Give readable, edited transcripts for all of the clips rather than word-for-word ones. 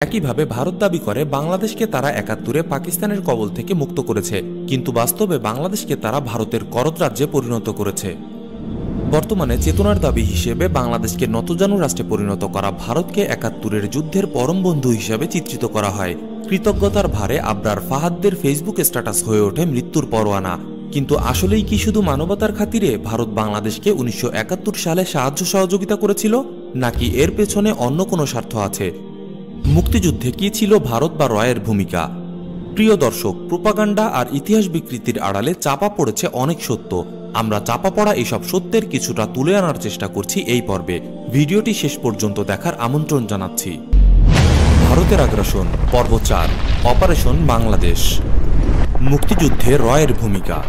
একইভাবে ভারত দাবি করে বাংলাদেশকে তারা ৭১-এ পাকিস্তানের কবল থেকে মুক্ত করেছে, কিন্তু বাস্তবে বাংলাদেশকে তারা ভারতের করদ রাজ্যে পরিণত করেছে। বর্তমানে চেতনার দাবি হিসেবে বাংলাদেশকে নতজানু রাষ্ট্রে পরিণত করা ভারতকে ৭১-এর যুদ্ধের পরম বন্ধু হিসাবে চিত্রিত করা হয়। কৃতজ্ঞতার ভারে আবরার ফাহাদদের ফেসবুক স্ট্যাটাস হয়ে ওঠে মৃত্যুর পরোয়ানা। কিন্তু আসলেই কি শুধু মানবতার খাতিরে ভারত বাংলাদেশকে ১৯৭১ সালে সাহায্য সহযোগিতা করেছিল, নাকি এর পেছনে অন্য কোনো স্বার্থ আছে? মুক্তিযুদ্ধে কি ছিল ভারত বা রয়ের ভূমিকা? প্রিয় দর্শক, প্রোপাগান্ডা আর ইতিহাস বিকৃতির আড়ালে চাপা পড়েছে অনেক সত্য। আমরা চাপা পড়া এসব সত্যের কিছুটা তুলে আনার চেষ্টা করছি এই পর্বে। ভিডিওটি শেষ পর্যন্ত দেখার আমন্ত্রণ জানাচ্ছি। ভারতের আগ্রাসন পর্ব ৪, অপারেশন বাংলাদেশ। মুক্তিযুদ্ধে রয়ের ভূমিকা।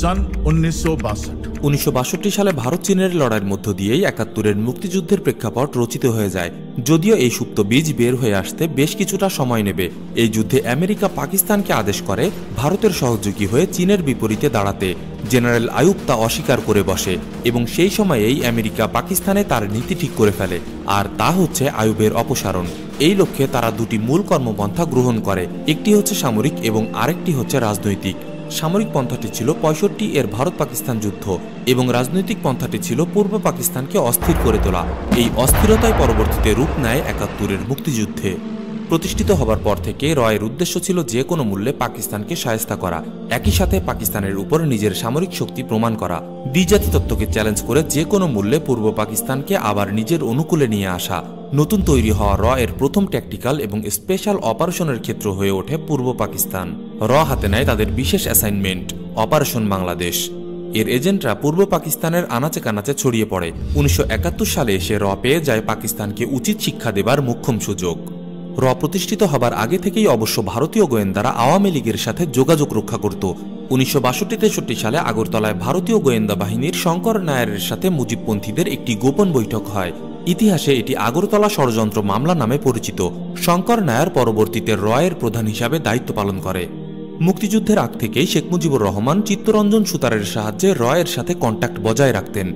সন ১৯৬২ সালে ভারত চীনের লড়াইয়ের মধ্য দিয়েই ৭১-এর মুক্তিযুদ্ধের প্রেক্ষাপট রচিত হয়ে যায়। যদিও এই সুপ্ত বীজ বের হয়ে আসতে বেশ কিছুটা সময় নেবে। এই যুদ্ধে আমেরিকা পাকিস্তানকে আদেশ করে ভারতের সহযোগী হয়ে চীনের বিপরীতে দাঁড়াতে। জেনারেল আইয়ুব তা অস্বীকার করে বসে এবং সেই সময়েই আমেরিকা পাকিস্তানে তার নীতি ঠিক করে ফেলে, আর তা হচ্ছে আইয়ুবের অপসারণ। এই লক্ষ্যে তারা দুটি মূল কর্মপন্থা গ্রহণ করে, একটি হচ্ছে সামরিক এবং আরেকটি হচ্ছে রাজনৈতিক। সামরিক পন্থাটি ছিল ৬৫-এর ভারত পাকিস্তান যুদ্ধ এবং রাজনৈতিক পন্থাটি ছিল পূর্ব পাকিস্তানকে অস্থির করে তোলা। এই অস্থিরতায় পরবর্তীতে রূপ নেয় ৭১-এর মুক্তিযুদ্ধে। প্রতিষ্ঠিত হবার পর থেকে রয়ের উদ্দেশ্য ছিল যে কোনো মূল্যে পাকিস্তানকে শায়েস্তা করা, একই সাথে পাকিস্তানের উপর নিজের সামরিক শক্তি প্রমাণ করা, দ্বিজাতি তত্ত্বকে চ্যালেঞ্জ করে যে কোনো মূল্যে পূর্ব পাকিস্তানকে আবার নিজের অনুকূলে নিয়ে আসা। নতুন তৈরি হওয়া রয়ের প্রথম ট্যাকটিক্যাল এবং স্পেশাল অপারেশনের ক্ষেত্র হয়ে ওঠে পূর্ব পাকিস্তান। হাতে নেয় তাদের বিশেষ অ্যাসাইনমেন্ট অপারেশন বাংলাদেশ। এর এজেন্টরা পূর্ব পাকিস্তানের আনাচে কানাচে ছড়িয়ে পড়ে। ১৯৭১ সালে এসে পেয়ে যায় পাকিস্তানকে উচিত শিক্ষা দেবার মোক্ষম সুযোগ। প্রতিষ্ঠিত হবার আগে থেকেই অবশ্য ভারতীয় গোয়েন্দারা আওয়ামী লীগের সাথে যোগাযোগ রক্ষা করত। ১৯৬২-৬৩ সালে আগরতলায় ভারতীয় গোয়েন্দা বাহিনীর শঙ্কর নায়ারের সাথে মুজিবপন্থীদের একটি গোপন বৈঠক হয়। ইতিহাসে এটি আগরতলা ষড়যন্ত্র মামলা নামে পরিচিত। শঙ্কর নায়ার পরবর্তীতে রয়ের প্রধান হিসাবে দায়িত্ব পালন করে। মুক্তিযুদ্ধের আগ থেকেই শেখ মুজিবুর রহমান চিত্তরঞ্জন সুতারের সাহায্যে রয়ের সাথে কন্ট্যাক্ট বজায় রাখতেন।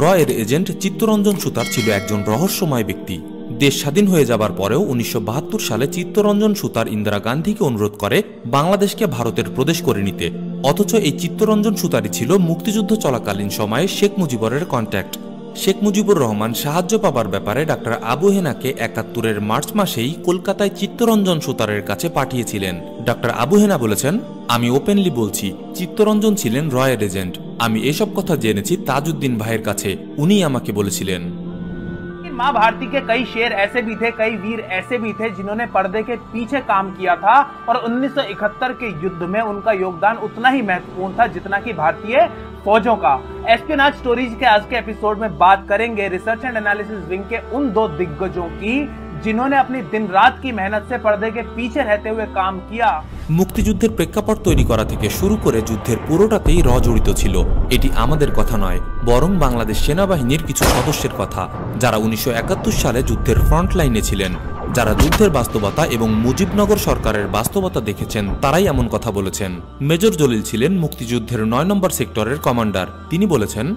রয়ের এজেন্ট চিত্তরঞ্জন সুতার ছিল একজন রহস্যময় ব্যক্তি। দেশ স্বাধীন হয়ে যাবার পরেও ১৯৭২ সালে চিত্তরঞ্জন সুতার ইন্দিরা গান্ধীকে অনুরোধ করে বাংলাদেশকে ভারতের প্রদেশ করে নিতে। অথচ এই চিত্তরঞ্জন সুতারই ছিল মুক্তিযুদ্ধ চলাকালীন সময়ে শেখ মুজিবুরের কন্ট্যাক্ট। শেখ মুজিবুর রহমান সাহায্য পাবার ব্যাপারে ডাক্তার আবু হেনাকে ৭১-এর মার্চ মাসেই কলকাতায় চিত্তরঞ্জন সুতারের কাছে পাঠিয়েছিলেন। ডাক্তার আবু হেনা বলেছেন, আমি ওপেনলি বলছি, চিত্তরঞ্জন ছিলেন রয়ের এজেন্ট। আমি এসব কথা জেনেছি তাজউদ্দিন ভাইয়ের কাছে, উনি আমাকে বলেছিলেন। माँ भारती के कई शेर ऐसे भी थे, कई वीर ऐसे भी थे जिन्होंने पर्दे के पीछे काम किया था और 1971 के युद्ध में उनका योगदान उतना ही महत्वपूर्ण था जितना कि भारतीय फौजों का। एस्पियोनाज स्टोरीज के आज के एपिसोड में बात करेंगे रिसर्च एंड एनालिसिस विंग के उन दो दिग्गजों की जिन्होंने अपनी दिन रात की मेहनत से पर्दे के पीछे रहते हुए काम किया। মুক্তিযুদ্ধের প্রেক্ষাপট তৈরি করা থেকে শুরু করে যুদ্ধের পুরোটাতেই জড়িত ছিল। এটি আমাদের কথা নয়, বরং বাংলাদেশ সেনাবাহিনীর কিছু সদস্যের কথা, যারা ১৯৭১ সালে যুদ্ধের ফ্রন্ট লাইনে ছিলেন, যারা যুদ্ধের বাস্তবতা এবং মুজিবনগর সরকারের বাস্তবতা দেখেছেন, তারাই এমন কথা বলেছেন। মেজর জলিল ছিলেন মুক্তিযুদ্ধের ৯ নম্বর সেক্টরের কমান্ডার। তিনি বলেছেন,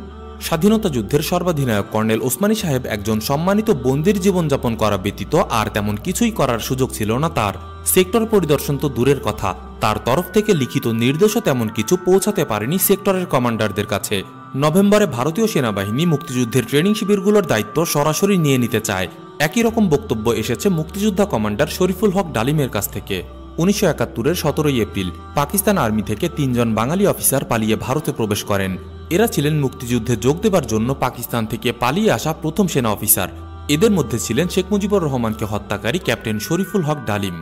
স্বাধীনতা যুদ্ধের সর্বাধিনায়ক কর্নেল ওসমানী সাহেব একজন সম্মানিত বন্দির জীবনযাপন করা ব্যতীত আর তেমন কিছুই করার সুযোগ ছিল না তার। সেক্টর পরিদর্শন তো দূরের কথা, তার তরফ থেকে লিখিত নির্দেশও তেমন কিছু পৌঁছাতে পারেনি সেক্টরের কমান্ডারদের কাছে। নভেম্বরে ভারতীয় সেনাবাহিনী মুক্তিযুদ্ধের ট্রেনিং শিবিরগুলোর দায়িত্ব সরাসরি নিয়ে নিতে চায়। একই রকম বক্তব্য এসেছে মুক্তিযোদ্ধা কমান্ডার শরীফুল হক ডালিমের কাছ থেকে। ১৯৭১-এর ১৭ এপ্রিল পাকিস্তান আর্মি থেকে ৩ জন বাঙালি অফিসার পালিয়ে ভারতে প্রবেশ করেন। এরা ছিলেন মুক্তিযুদ্ধে যোগ দেবার জন্য পাকিস্তান থেকে পালিয়ে আসা প্রথম সেনা অফিসার। এদের মধ্যে ছিলেন শেখ মুজিবুর রহমানকে হত্যাকারী ক্যাপ্টেন শরীফুল হক ডালিম।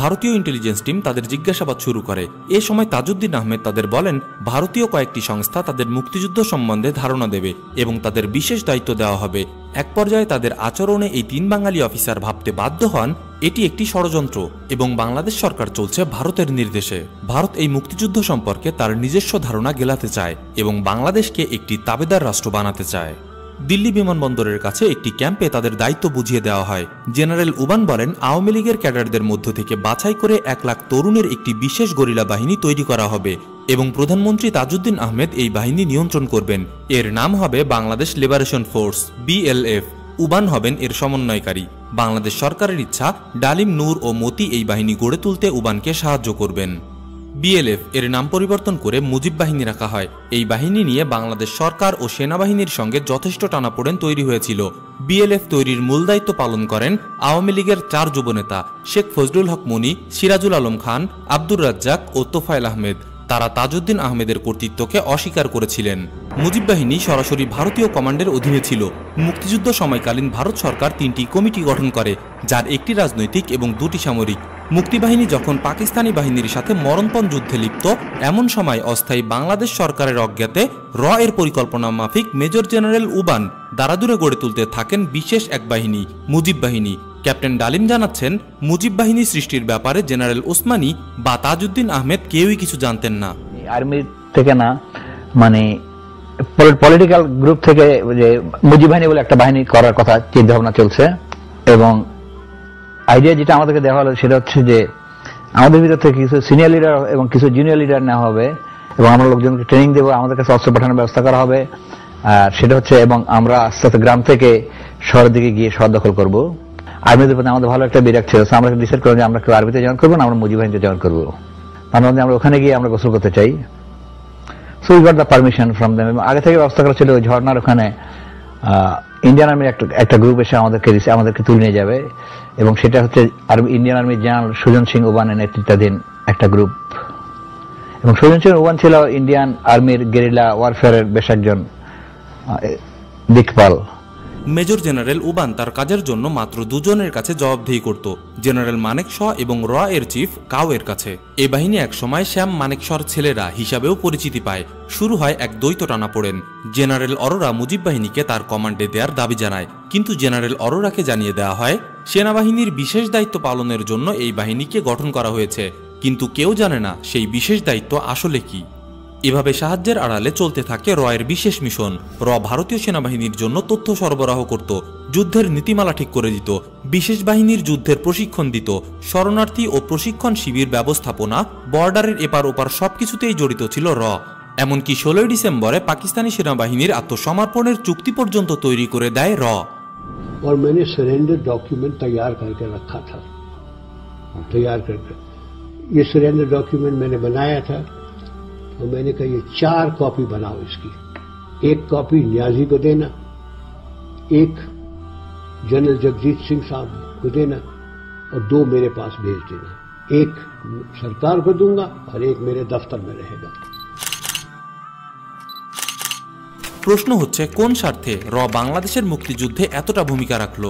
ভারতীয় ইন্টেলিজেন্স টিম তাদের জিজ্ঞাসাবাদ শুরু করে। এ সময় তাজউদ্দিন আহমেদ তাদের বলেন, ভারতীয় কয়েকটি সংস্থা তাদের মুক্তিযুদ্ধ সম্বন্ধে ধারণা দেবে এবং তাদের বিশেষ দায়িত্ব দেওয়া হবে। এক পর্যায়ে তাদের আচরণে এই ৩ বাঙালি অফিসার ভাবতে বাধ্য হন এটি একটি ষড়যন্ত্র এবং বাংলাদেশ সরকার চলছে ভারতের নির্দেশে। ভারত এই মুক্তিযুদ্ধ সম্পর্কে তার নিজস্ব ধারণা গেলাতে চায় এবং বাংলাদেশকে একটি তাবেদার রাষ্ট্র বানাতে চায়। দিল্লি বিমানবন্দরের কাছে একটি ক্যাম্পে তাদের দায়িত্ব বুঝিয়ে দেওয়া হয়। জেনারেল উবান বলেন, আওয়ামী লীগের ক্যাডারদের মধ্য থেকে বাছাই করে ১ লাখ তরুণের একটি বিশেষ গরিলা বাহিনী তৈরি করা হবে। এবং প্রধানমন্ত্রী তাজউদ্দিন আহমেদ এই বাহিনী নিয়ন্ত্রণ করবেন। এর নাম হবে Bangladesh liberation force BLF। Uban হবেন এর সমন্বয়কারী। বাংলাদেশ সরকারের ইচ্ছা ডালিম, নূর ও মতি এই বাহিনী গড়ে তুলতে উবানকে সাহায্য করবেন। BLF এর নাম পরিবর্তন করে মুজিব বাহিনী রাখা হয়। এই বাহিনী নিয়ে বাংলাদেশ সরকার ও সেনাবাহিনীর সঙ্গে যথেষ্ট টানাপোড়েন তৈরি হয়েছিল। BLF তৈরির মূল দায়িত্ব পালন করেন আওয়ামী লীগের 4 যুবনেতা শেখ ফজলুল হক মনি, সিরাজুল আলম খান, আব্দুর রাজ্জাক ও তোফায়েল আহমেদ। তারা তাজউদ্দিন আহমেদের কর্তৃত্বকে অস্বীকার করেছিলেন। মুজিব বাহিনী সরাসরি ভারতীয় কমান্ডের অধীনে ছিল। মুক্তিযুদ্ধ সময়কালীন ভারত সরকার 3টি কমিটি গঠন করে, যার একটি রাজনৈতিক এবং 2টি সামরিক। মুক্তিবাহিনী যখন পাকিস্তানি বাহিনীর সাথে মরণপণ যুদ্ধে লিপ্ত, এমন সময় অস্থায়ী বাংলাদেশ সরকারের অজ্ঞাতে এর পরিকল্পনা মাফিক মেজর জেনারেল উবান দারাদুরে গড়ে তুলতে থাকেন বিশেষ এক বাহিনী, মুজিব বাহিনী। ক্যাপ্টেন ডালিম জানাচ্ছেন, মুজিব বাহিনী সৃষ্টির ব্যাপারে জেনারেল ওসমানী বা তাজউদ্দিন আহমেদ কেউই কিছু জানতেন না। আর্মি থেকে না, মানে পলিটিক্যাল গ্রুপ থেকে যে মুজিব বাহিনী বলে একটা বাহিনী করার কথা চিন্তা ভাবনা চলছে। এবং আইডিয়া যেটা আমাদেরকে দেওয়া হলো সেটা হচ্ছে যে আমাদের ভিতর থেকে কিছু সিনিয়র লিডার এবং কিছু জুনিয়র লিডার নেওয়া হবে এবং আমরা লোকজনকে ট্রেনিং দেবো, আমাদের কাছে অস্ত্র পাঠানোর ব্যবস্থা করা হবে। আর সেটা হচ্ছে, এবং আমরা আস্তে আস্তে গ্রাম থেকে শহরের দিকে গিয়ে শহর দখল করবো। আর্মিদের প্রতি আমাদের ভালো একটা বিরাগ ছিল, আমরা ডিসাইড করবো যে আমরা কেউ আর্মিতে জয়েন করবো না, আমরা মুজিব বাহিনীতে জয়েন করবো। তার মধ্যে আমরা ওখানে গিয়ে আমরা গোসল করতে চাই। So we got the permission from them. আগে থেকে ব্যবস্থা করা ছিল ওই ঝর্ণার ওখানে ইন্ডিয়ান আর্মির একটা গ্রুপ এসে আমাদেরকে তুলে নিয়ে যাবে, এবং সেটা হচ্ছে ইন্ডিয়ান আর্মির জেনারেল সুজন সিং উবানের নেতৃত্বাধীন একটা গ্রুপ। এবং সুজন সিং উবান ছিল ইন্ডিয়ান আর্মির গেরিলা ওয়ারফেয়ারের বেশ একজন দিকপাল। মেজর জেনারেল উবান তার কাজের জন্য মাত্র 2 জনের কাছে জবাবদিহি করত, জেনারেল মানেকশ এবং এর চিফ কাও এর কাছে। এই বাহিনী একসময় শ্যাম মানেকশর ছেলেরা হিসাবেও পরিচিতি পায়। শুরু হয় এক দ্বৈত টানাপোড়েন। জেনারেল অরোরা মুজিব বাহিনীকে তার কমান্ডে দেওয়ার দাবি জানায়, কিন্তু জেনারেল অরোরাকে জানিয়ে দেওয়া হয় সেনাবাহিনীর বিশেষ দায়িত্ব পালনের জন্য এই বাহিনীকে গঠন করা হয়েছে, কিন্তু কেউ জানে না সেই বিশেষ দায়িত্ব আসলে কি। এভাবে সাহায্যের আড়ালে চলতে থাকে এর বিশেষ মিশন। ভারতীয় সেনাবাহিনীর জন্য তথ্য সরবরাহ করত, যুদ্ধের নীতিমালা ঠিক করে দিত, বিশেষ বাহিনীর যুদ্ধের প্রশিক্ষণ দিত, শরণার্থী ও প্রশিক্ষণ শিবির ব্যবস্থাপনা, বর্ডারের এপার ওপার সবকিছুতেই জড়িত ছিল এমনকি 16 ডিসেম্বরে পাকিস্তানি সেনাবাহিনীর আত্মসমর্পণের চুক্তি পর্যন্ত তৈরি করে দেয় और मैंने सरेंडर डॉक्यूमेंट तैयार करके रखा था, ये सरेंडर डॉक्यूमेंट मैंने बनाया था। तो मैंने कहा ये 4 कॉपी बनाओ इसकी, 1 कॉपी न्याजी को देना, 1 जनरल जगजीत सिंह साहब को देना और 2 मेरे पास भेज देना। 1 सरकार को दूंगा और 1 मेरे दफ्तर में रहेगा। প্রশ্ন হচ্ছে, কোন স্বার্থে বাংলাদেশের মুক্তিযুদ্ধে এতটা ভূমিকা রাখলো?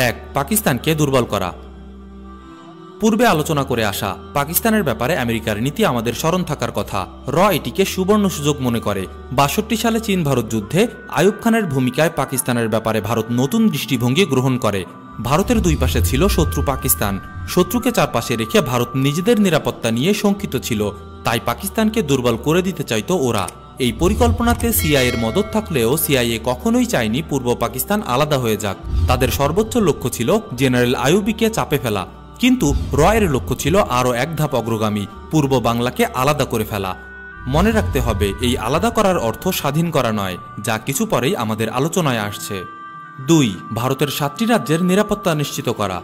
1. পাকিস্তানকে দুর্বল করা। পূর্বে আলোচনা করে আসা পাকিস্তানের ব্যাপারে আমেরিকার নীতি আমাদের স্মরণ থাকার কথা। এটিকে সুবর্ণ সুযোগ মনে করে। 62 সালে চীন ভারত যুদ্ধে আইয়ুব খানের ভূমিকায় পাকিস্তানের ব্যাপারে ভারত নতুন দৃষ্টিভঙ্গি গ্রহণ করে। ভারতের 2 পাশে ছিল শত্রু পাকিস্তান। শত্রুকে চারপাশে রেখে ভারত নিজেদের নিরাপত্তা নিয়ে শঙ্কিত ছিল, তাই পাকিস্তানকে দুর্বল করে দিতে চাইত ওরা। এই পরিকল্পনাতে সিআইএর মদত থাকলেও সিআইএ কখনোই চায়নি পূর্ব পাকিস্তান আলাদা হয়ে যাক। তাদের সর্বোচ্চ লক্ষ্য ছিল জেনারেল আইয়ুবিকে চাপে ফেলা, কিন্তু এর লক্ষ্য ছিল আরও 1 ধাপ অগ্রগামী, পূর্ব বাংলাকে আলাদা করে ফেলা। মনে রাখতে হবে, এই আলাদা করার অর্থ স্বাধীন করা নয়, যা কিছু পরেই আমাদের আলোচনায় আসছে। 2. ভারতের 7টি রাজ্যের নিরাপত্তা নিশ্চিত করা।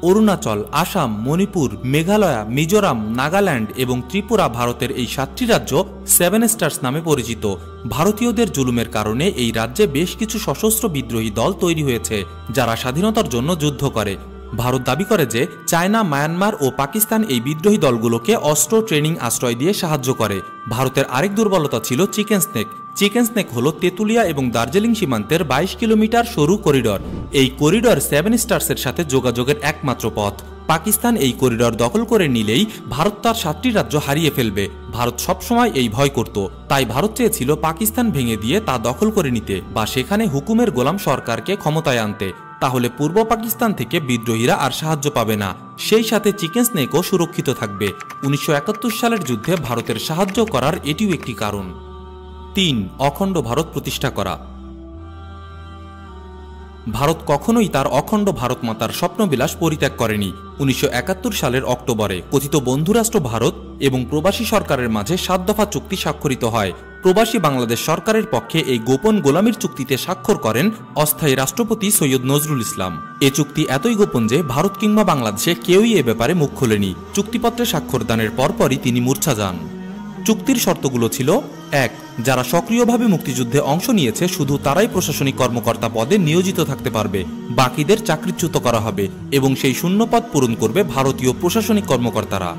অরুণাচল, আসাম, মণিপুর, মেঘালয়, মিজোরাম, নাগাল্যান্ড এবং ত্রিপুরা ভারতের এই 7টি রাজ্য 7 স্টার্স নামে পরিচিত। ভারতীয়দের জুলুমের কারণে এই রাজ্যে বেশ কিছু সশস্ত্র বিদ্রোহী দল তৈরি হয়েছে, যারা স্বাধীনতার জন্য যুদ্ধ করে। ভারত দাবি করে যে চায়না, মায়ানমার ও পাকিস্তান এই বিদ্রোহী দলগুলোকে অস্ত্র, ট্রেনিং, আশ্রয় দিয়ে সাহায্য করে। ভারতের আরেক দুর্বলতা ছিল চিকেন স্নেক। চিকেন স্নেক হল তেঁতুলিয়া এবং দার্জিলিং সীমান্তের 22 কিলোমিটার সরু করিডর। এই করিডর 7 স্টার্সের সাথে যোগাযোগের একমাত্র পথ। পাকিস্তান এই করিডর দখল করে নিলেই ভারত তার 7টি রাজ্য হারিয়ে ফেলবে। ভারত সবসময় এই ভয় করত, তাই ভারত চেয়েছিল পাকিস্তান ভেঙে দিয়ে তা দখল করে নিতে বা সেখানে হুকুমের গোলাম সরকারকে ক্ষমতায় আনতে। তাহলে পূর্ব পাকিস্তান থেকে বিদ্রোহীরা আর সাহায্য পাবে না, সেই সাথে চিকেন স্নেকও সুরক্ষিত থাকবে। 1971 সালের যুদ্ধে ভারতের সাহায্য করার এটিও একটি কারণ। 3. অখণ্ড ভারত প্রতিষ্ঠা করা। ভারত কখনোই তার অখণ্ড ভারত মাতার স্বপ্নবিলাস পরিত্যাগ করেনি। 1971 সালের অক্টোবরে কথিত বন্ধুরাষ্ট্র ভারত এবং প্রবাসী সরকারের মাঝে 7 দফা চুক্তি স্বাক্ষরিত হয়। প্রবাসী বাংলাদেশ সরকারের পক্ষে এই গোপন গোলামির চুক্তিতে স্বাক্ষর করেন অস্থায়ী রাষ্ট্রপতি সৈয়দ নজরুল ইসলাম। এ চুক্তি এতই গোপন যে ভারত কিংবা বাংলাদেশে কেউই এ ব্যাপারে মুখ খোলেনি। চুক্তিপত্রে স্বাক্ষরদানের পরপরই তিনি মূর্ছা যান। চুক্তির শর্তগুলো ছিল: 1. যারা সক্রিয়ভাবে মুক্তিযুদ্ধে অংশ নিয়েছে শুধু তারাই প্রশাসনিক কর্মকর্তা পদে নিয়োজিত থাকতে পারবে, বাকিদের চাকরিচ্যুত করা হবে এবং সেই শূন্যপদ পূরণ করবে ভারতীয় প্রশাসনিক কর্মকর্তারা।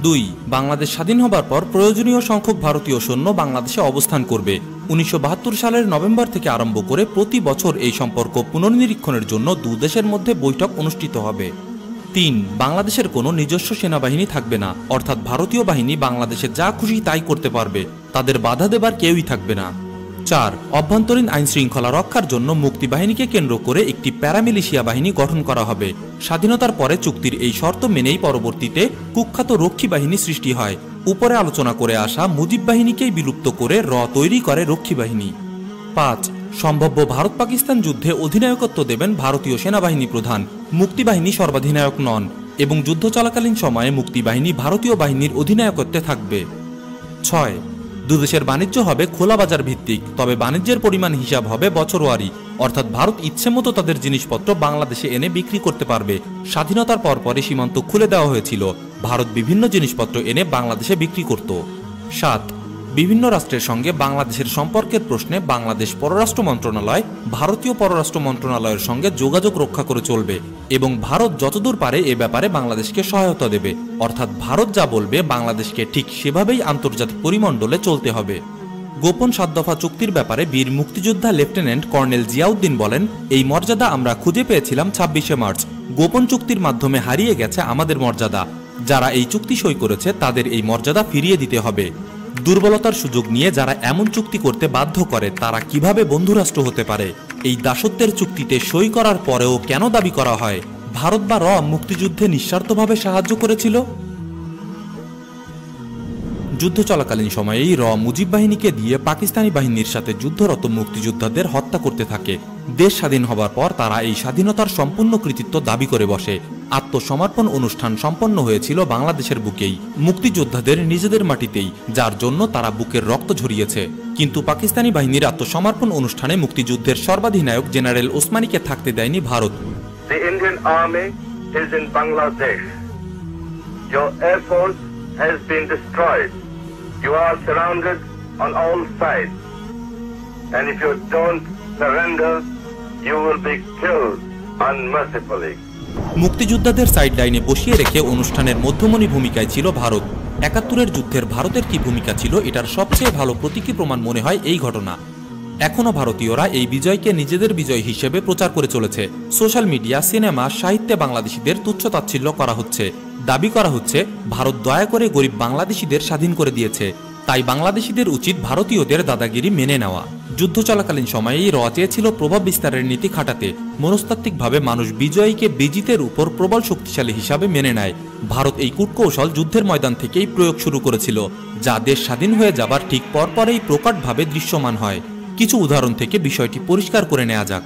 2. বাংলাদেশ স্বাধীন হবার পর প্রয়োজনীয় সংখ্যক ভারতীয় সৈন্য বাংলাদেশে অবস্থান করবে। 1972 সালের নভেম্বর থেকে আরম্ভ করে প্রতি বছর এই সম্পর্ক পুনর্নিরীক্ষণের জন্য দুদেশের মধ্যে বৈঠক অনুষ্ঠিত হবে। 3. বাংলাদেশের কোনো নিজস্ব সেনাবাহিনী থাকবে না, অর্থাৎ ভারতীয় বাহিনী বাংলাদেশে যা খুশি তাই করতে পারবে, তাদের বাধা দেবার কেউই থাকবে না। 4. অভ্যন্তরীণ আইন শৃঙ্খলা রক্ষার জন্য মুক্তিবাহিনীকে কেন্দ্র করে একটি প্যারামিলিশিয়া বাহিনী গঠন করা হবে। স্বাধীনতার পরে চুক্তির এই শর্ত মেনেই পরবর্তীতে কুখ্যাত রক্ষী বাহিনী সৃষ্টি হয়। উপরে আলোচনা করে আসা মুজিব বাহিনীকেই বিলুপ্ত করে তৈরি করে রক্ষী বাহিনী। 5. সম্ভাব্য ভারত পাকিস্তান যুদ্ধে অধিনায়কত্ব দেবেন ভারতীয় সেনাবাহিনী প্রধান, মুক্তিবাহিনী সর্বাধিনায়ক নন এবং যুদ্ধ চলাকালীন সময়ে মুক্তিবাহিনী ভারতীয় বাহিনীর অধিনায়কত্বে থাকবে। 6. দুদেশের বাণিজ্য হবে খোলা বাজার ভিত্তিক, তবে বাণিজ্যের পরিমাণ হিসাব হবে বছরওয়ারি, অর্থাৎ ভারত ইচ্ছে মতো তাদের জিনিসপত্র বাংলাদেশে এনে বিক্রি করতে পারবে। স্বাধীনতার পরপরই সীমান্ত খুলে দেওয়া হয়েছিল, ভারত বিভিন্ন জিনিসপত্র এনে বাংলাদেশে বিক্রি করত। 7. বিভিন্ন রাষ্ট্রের সঙ্গে বাংলাদেশের সম্পর্কের প্রশ্নে বাংলাদেশ পররাষ্ট্র মন্ত্রণালয় ভারতীয় পররাষ্ট্র মন্ত্রণালয়ের সঙ্গে যোগাযোগ রক্ষা করে চলবে এবং ভারত যতদূর পারে এ ব্যাপারে বাংলাদেশকে সহায়তা দেবে, অর্থাৎ ভারত যা বলবে বাংলাদেশকে ঠিক সেভাবেই আন্তর্জাতিক পরিমণ্ডলে চলতে হবে। গোপন 7 দফা চুক্তির ব্যাপারে বীর মুক্তিযোদ্ধা লেফটেন্যান্ট কর্নেল জিয়াউদ্দিন বলেন, এই মর্যাদা আমরা খুঁজে পেয়েছিলাম 26শে মার্চ। গোপন চুক্তির মাধ্যমে হারিয়ে গেছে আমাদের মর্যাদা। যারা এই চুক্তি সই করেছে তাদের এই মর্যাদা ফিরিয়ে দিতে হবে। দুর্বলতার সুযোগ নিয়ে যারা এমন চুক্তি করতে বাধ্য করে তারা কিভাবে বন্ধুরাষ্ট্র হতে পারে? এই দাসত্বের চুক্তিতে সই করার পরেও কেন দাবি করা হয় ভারত বা মুক্তিযুদ্ধে নিঃস্বার্থভাবে সাহায্য করেছিল? যুদ্ধ চলাকালীন সময়েই মুজিব বাহিনীকে দিয়ে পাকিস্তানি বাহিনীর সাথে যুদ্ধরত মুক্তিযোদ্ধাদের হত্যা করতে থাকে। দেশ স্বাধীন হবার পর তারা এই স্বাধীনতার সম্পূর্ণ কৃতিত্ব দাবি করে বসে। আত্মসমর্পণ অনুষ্ঠান সম্পন্ন হয়েছিল বাংলাদেশের বুকেই, মুক্তিযোদ্ধাদের নিজেদের মাটিতেই, যার জন্য তারা বুকের রক্ত ঝরিয়েছে। কিন্তু পাকিস্তানি বাহিনীর আত্মসমর্পণ অনুষ্ঠানে মুক্তিযুদ্ধের সর্বাধিনায়ক জেনারেল ওসমানীকে থাকতে দেয়নি Bharat. The Indian Army is in Bangladesh. Your air force has been destroyed. You are surrounded on all sides. And if you don't surrender, you will be killed unmercifully. মুক্তিযোদ্ধাদের সাইড লাইনে বসিয়ে রেখে অনুষ্ঠানের মধ্যমণি ভূমিকায় ছিল ভারত। ৭১-এর যুদ্ধের ভারতের কি ভূমিকা ছিল এটার সবচেয়ে ভালো প্রতীকী প্রমাণ মনে হয় এই ঘটনা। এখনো ভারতীয়রা এই বিজয়কে নিজেদের বিজয় হিসেবে প্রচার করে চলেছে। সোশ্যাল মিডিয়া, সিনেমা, সাহিত্যে বাংলাদেশিদের তুচ্ছতাচ্ছিল্য করা হচ্ছে। দাবি করা হচ্ছে ভারত দয়া করে গরিব বাংলাদেশিদের স্বাধীন করে দিয়েছে, তাই বাংলাদেশিদের উচিত ভারতীয়দের দাদাগিরি মেনে নেওয়া। যুদ্ধ চলাকালীন সময়েই চেয়েছিল প্রভাব বিস্তারের নীতি খাটাতে। মনস্তাত্ত্বিকভাবে মানুষ বিজয়ীকে বিজিতের উপর প্রবল শক্তিশালী হিসাবে মেনে নেয়। ভারত এই কূটকৌশল যুদ্ধের ময়দান থেকেই প্রয়োগ শুরু করেছিল, যা দেশ স্বাধীন হয়ে যাবার ঠিক পরপরেই প্রকটভাবে দৃশ্যমান হয়। কিছু উদাহরণ থেকে বিষয়টি পরিষ্কার করে নেওয়া যাক।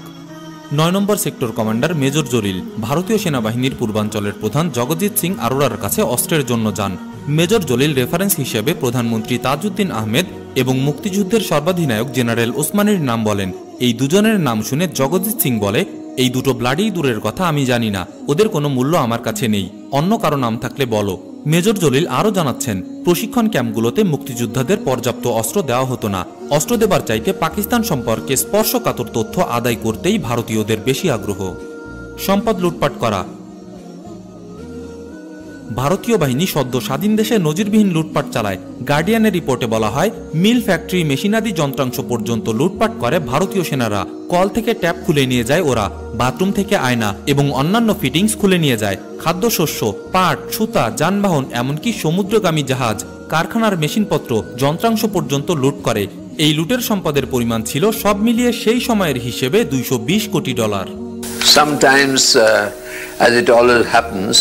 ৯ নম্বর সেক্টর কমান্ডার মেজর জলিল ভারতীয় সেনাবাহিনীর পূর্বাঞ্চলের প্রধান জগজিৎ সিং আরোরার কাছে অস্ত্রের জন্য যান। মেজর জলিল রেফারেন্স হিসেবে প্রধানমন্ত্রী তাজউদ্দিন আহমেদ এবং মুক্তিযুদ্ধের সর্বাধিনায়ক জেনারেল ওসমানীর নাম বলেন। এই দুজনের নাম শুনে জগজিৎ সিং বলে, এই দুটো ব্লাডি দূরের কথা আমি জানি না, ওদের কোনো মূল্য আমার কাছে নেই, অন্য কারো নাম থাকলে বলো। মেজর জলিল আরও জানাচ্ছেন, প্রশিক্ষণ ক্যাম্পগুলোতে মুক্তিযোদ্ধাদের পর্যাপ্ত অস্ত্র দেওয়া হতো না। অস্ত্র দেবার চাইতে পাকিস্তান সম্পর্কে স্পর্শকাতর তথ্য আদায় করতেই ভারতীয়দের বেশি আগ্রহ। সম্পদ লুটপাট করা। ভারতীয় বাহিনী সদ্য স্বাধীন দেশে নজিরবিহীন লুটপাট চালায়। গার্ডিয়ানের রিপোর্টে বলা হয়, মিল, ফ্যাক্টরি, মেশিনারি যন্ত্রাংশ পর্যন্ত লুটপাট করে ভারতীয় সেনারা। কল থেকে ট্যাপ খুলে নিয়ে যায় ওরা, বাথরুম থেকে আয়না এবং অন্যান্য ফিটিংস খুলে নিয়ে যায়। খাদ্যশস্য, পাট, সুতা, যানবাহন, এমনকি সমুদ্রগামী জাহাজ, কারখানার মেশিনপত্র, যন্ত্রাংশ পর্যন্ত লুট করে। এই লুটের সম্পদের পরিমাণ ছিল সব মিলিয়ে সেই সময়ের হিসেবে $220 কোটি। Sometimes, as it always happens,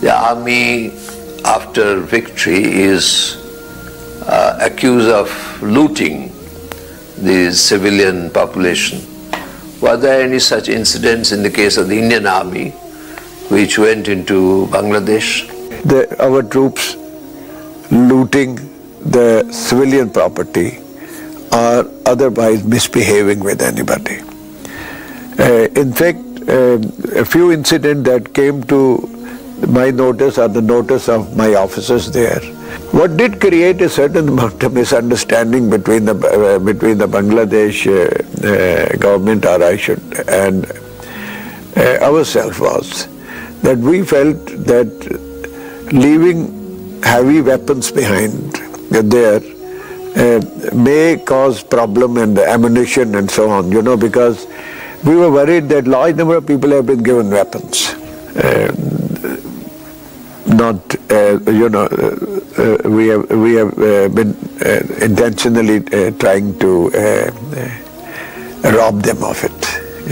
the army after victory is accused of looting the civilian population were there any such incidents in the case of the Indian Army which went into Bangladesh? Our troops looting the civilian property or otherwise misbehaving with anybody. In fact, a few incidents that came to my notice or the notice of my officers there, what did create a certain amount of misunderstanding between the Bangladesh government, or I should, and ourselves, was that we felt that leaving heavy weapons behind there may cause problem and ammunition and so on, because we were worried that large number of people have been given weapons. We have been intentionally trying to rob them of it,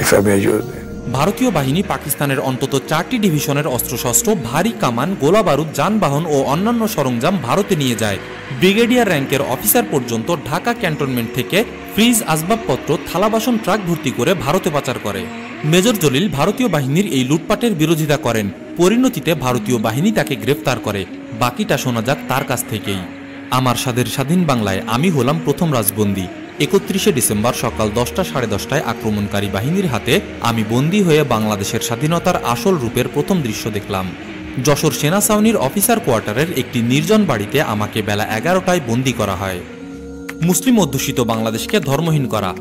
if I may use it. ভারতীয় বাহিনী পাকিস্তানের অন্তত 4টি ডিভিশনের অস্ত্রশস্ত্র, ভারী কামান, গোলাবারুদ, যানবাহন ও অন্যান্য সরঞ্জাম ভারতে নিয়ে যায়। ব্রিগেডিয়ার র্যাঙ্কের অফিসার পর্যন্ত ঢাকা ক্যান্টনমেন্ট থেকে ফ্রিজ, আসবাবপত্র, থালাবাসন ট্রাক ভর্তি করে ভারতে পাচার করে। মেজর জলিল ভারতীয় বাহিনীর এই লুটপাটের বিরোধিতা করেন। পরিণতিতে ভারতীয় বাহিনী তাকে গ্রেফতার করে। বাকিটা শোনা যাক তার কাছ থেকেই। আমার স্বাদের স্বাধীন বাংলায় আমি হলাম প্রথম রাজবন্দী। 31শে ডিসেম্বর সকাল 10টা সাড়ে 10টায় আক্রমণকারী বাহিনীর হাতে আমি বন্দী হয়ে বাংলাদেশের স্বাধীনতার আসল রূপের প্রথম দৃশ্য দেখলাম। যশোর সেনা ছাউনির অফিসার কোয়ার্টারের একটি নির্জন বাড়িতে আমাকে বেলা 11টায় বন্দী করা হয়। মুসলিম অধ্যুষিত বাংলাদেশকে ধর্মহীন করা।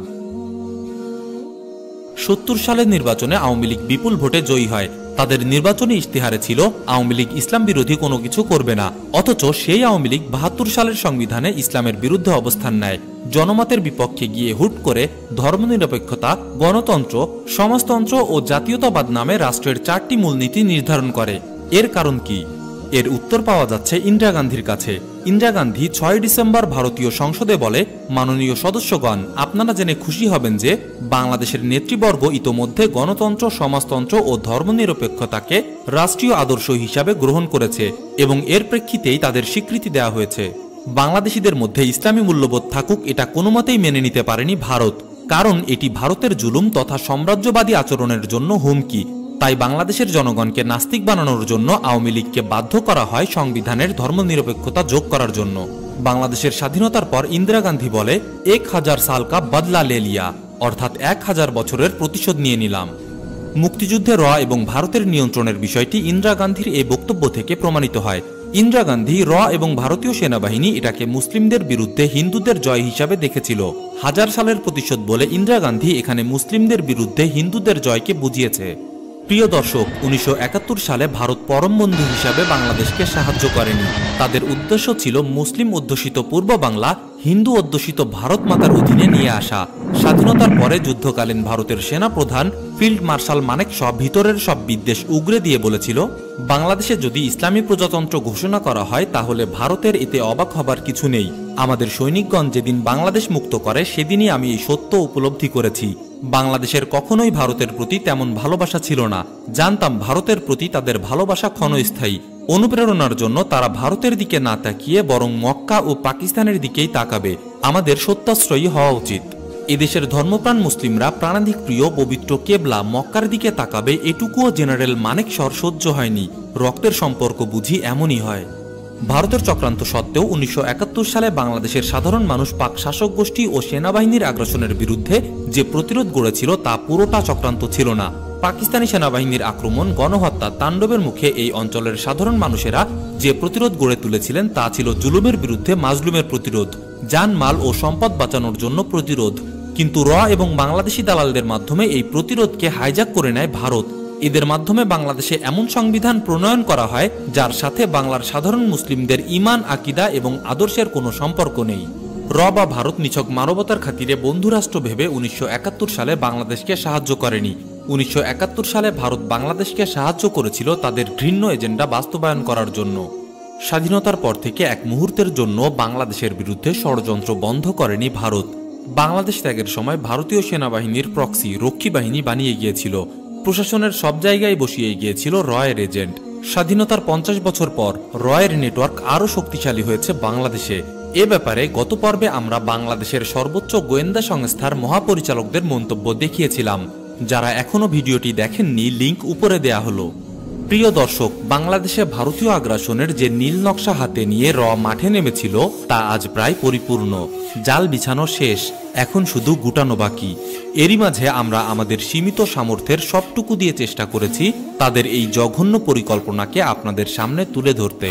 70 সালের নির্বাচনে আওয়ামী লীগ বিপুল ভোটে জয়ী হয়। তাদের নির্বাচনী ইশতেহারে ছিল আওয়ামী লীগ ইসলাম বিরোধী কোনো কিছু করবে না, অথচ সেই আওয়ামী লীগ 72 সালের সংবিধানে ইসলামের বিরুদ্ধে অবস্থান নেয়। জনমতের বিপক্ষে গিয়ে হুট করে ধর্মনিরপেক্ষতা, গণতন্ত্র, সমাজতন্ত্র ও জাতীয়তাবাদ নামে রাষ্ট্রের 4টি মূলনীতি নির্ধারণ করে। এর কারণ কি? এর উত্তর পাওয়া যাচ্ছে ইন্দিরা গান্ধীর কাছে। ইন্দিরা গান্ধী 6 ডিসেম্বর ভারতীয় সংসদে বলে, মাননীয় সদস্যগণ, আপনারা জেনে খুশি হবেন যে বাংলাদেশের নেতৃবর্গ ইতোমধ্যে গণতন্ত্র, সমাজতন্ত্র ও ধর্মনিরপেক্ষতাকে রাষ্ট্রীয় আদর্শ হিসাবে গ্রহণ করেছে এবং এর প্রেক্ষিতেই তাদের স্বীকৃতি দেওয়া হয়েছে। বাংলাদেশিদের মধ্যে ইসলামী মূল্যবোধ থাকুক, এটা কোনোমতেই মেনে নিতে পারেনি ভারত, কারণ এটি ভারতের জুলুম তথা সাম্রাজ্যবাদী আচরণের জন্য হুমকি। তাই বাংলাদেশের জনগণকে নাস্তিক বানানোর জন্য আওয়ামী লীগকে বাধ্য করা হয় সংবিধানের ধর্মনিরপেক্ষতা যোগ করার জন্য। বাংলাদেশের স্বাধীনতার পর ইন্দিরা গান্ধী বলে, 1000 সাল কা বদলা লে লিয়া, অর্থাৎ 1000 বছরের প্রতিশোধ নিয়ে নিলাম। মুক্তিযুদ্ধে র এবং ভারতের নিয়ন্ত্রণের বিষয়টি ইন্দিরা গান্ধীর এই বক্তব্য থেকে প্রমাণিত হয়। ইন্দিরা গান্ধী র এবং ভারতীয় সেনাবাহিনী এটাকে মুসলিমদের বিরুদ্ধে হিন্দুদের জয় হিসাবে দেখেছিল। 1000 সালের প্রতিশোধ বলে ইন্দিরা গান্ধী এখানে মুসলিমদের বিরুদ্ধে হিন্দুদের জয়কে বুঝিয়েছে। প্রিয় দর্শক, 1971 সালে ভারত পরম বন্ধু হিসাবে বাংলাদেশকে সাহায্য করেনি। তাদের উদ্দেশ্য ছিল মুসলিম অধ্যুষিত পূর্ব বাংলা হিন্দু অধ্যুষিত ভারত মাতার অধীনে নিয়ে আসা। স্বাধীনতার পরে যুদ্ধকালীন ভারতের সেনা প্রধান ফিল্ড মার্শাল মানেকশ ভিতরের সব বিদ্বেষ উগরে দিয়ে বলেছিল, বাংলাদেশে যদি ইসলামী প্রজাতন্ত্র ঘোষণা করা হয় তাহলে ভারতের এতে অবাক হবার কিছু নেই। আমাদের সৈনিকগণ যেদিন বাংলাদেশ মুক্ত করে সেদিনই আমি এই সত্য উপলব্ধি করেছি। বাংলাদেশের কখনোই ভারতের প্রতি তেমন ভালোবাসা ছিল না। জানতাম ভারতের প্রতি তাদের ভালোবাসা ক্ষণস্থায়ী। অনুপ্রেরণার জন্য তারা ভারতের দিকে না তাকিয়ে বরং মক্কা ও পাকিস্তানের দিকেই তাকাবে। আমাদের সত্যাশ্রয়ী হওয়া উচিত। এদেশের ধর্মপ্রাণ মুসলিমরা প্রাণাধিক প্রিয় পবিত্র কেবলা মক্কার দিকে তাকাবে, এটুকুও জেনারেল মানেকশর সহ্য হয়নি। রক্তের সম্পর্ক বুঝি এমনই হয়। ভারতের চক্রান্ত সত্ত্বেও 1971 সালে বাংলাদেশের সাধারণ মানুষ পাক শাসক গোষ্ঠী ও সেনাবাহিনীর আগ্রাসনের বিরুদ্ধে যে প্রতিরোধ গড়েছিল তা পুরোটা চক্রান্ত ছিল না। পাকিস্তানি সেনাবাহিনীর আক্রমণ, গণহত্যা, তাণ্ডবের মুখে এই অঞ্চলের সাধারণ মানুষেরা যে প্রতিরোধ গড়ে তুলেছিলেন তা ছিল জুলুমের বিরুদ্ধে মাজলুমের প্রতিরোধ, জানমাল ও সম্পদ বাঁচানোর জন্য প্রতিরোধ। কিন্তু র এবং বাংলাদেশি দালালদের মাধ্যমে এই প্রতিরোধকে হাইজ্যাক করে নেয় ভারত। এদের মাধ্যমে বাংলাদেশে এমন সংবিধান প্রণয়ন করা হয় যার সাথে বাংলার সাধারণ মুসলিমদের ঈমান, আকিদা এবং আদর্শের কোনো সম্পর্ক নেই। র বা ভারত নিছক মানবতার খাতিরে বন্ধুরাষ্ট্র ভেবে 1971 সালে বাংলাদেশকে সাহায্য করেনি। 1971 সালে ভারত বাংলাদেশকে সাহায্য করেছিল তাদের ঘৃণ্য এজেন্ডা বাস্তবায়ন করার জন্য। স্বাধীনতার পর থেকে এক মুহূর্তের জন্য বাংলাদেশের বিরুদ্ধে ষড়যন্ত্র বন্ধ করেনি ভারত। বাংলাদেশ ত্যাগের সময় ভারতীয় সেনাবাহিনীর প্রক্সি রক্ষী বাহিনী বানিয়ে গিয়েছিল। প্রশাসনের সব জায়গায় বসিয়ে গিয়েছিল রয়ের এজেন্ট। স্বাধীনতার 50 বছর পর রয়ের নেটওয়ার্ক আরও শক্তিশালী হয়েছে বাংলাদেশে। এ ব্যাপারে গত পর্বে আমরা বাংলাদেশের সর্বোচ্চ গোয়েন্দা সংস্থার মহাপরিচালকদের মন্তব্য দেখিয়েছিলাম। যারা এখনো ভিডিওটি দেখেননি, লিংক উপরে দেয়া হলো। প্রিয় দর্শক, বাংলাদেশে ভারতীয় আগ্রাসনের যে নীল নকশা হাতে নিয়ে র মাঠে নেমেছিল তা আজ প্রায় পরিপূর্ণ। জাল বিছানো শেষ, এখন শুধু গুটানো বাকি। এরই মাঝে আমরা আমাদের সীমিত সামর্থ্যের সবটুকু দিয়ে চেষ্টা করেছি তাদের এই জঘন্য পরিকল্পনাকে আপনাদের সামনে তুলে ধরতে।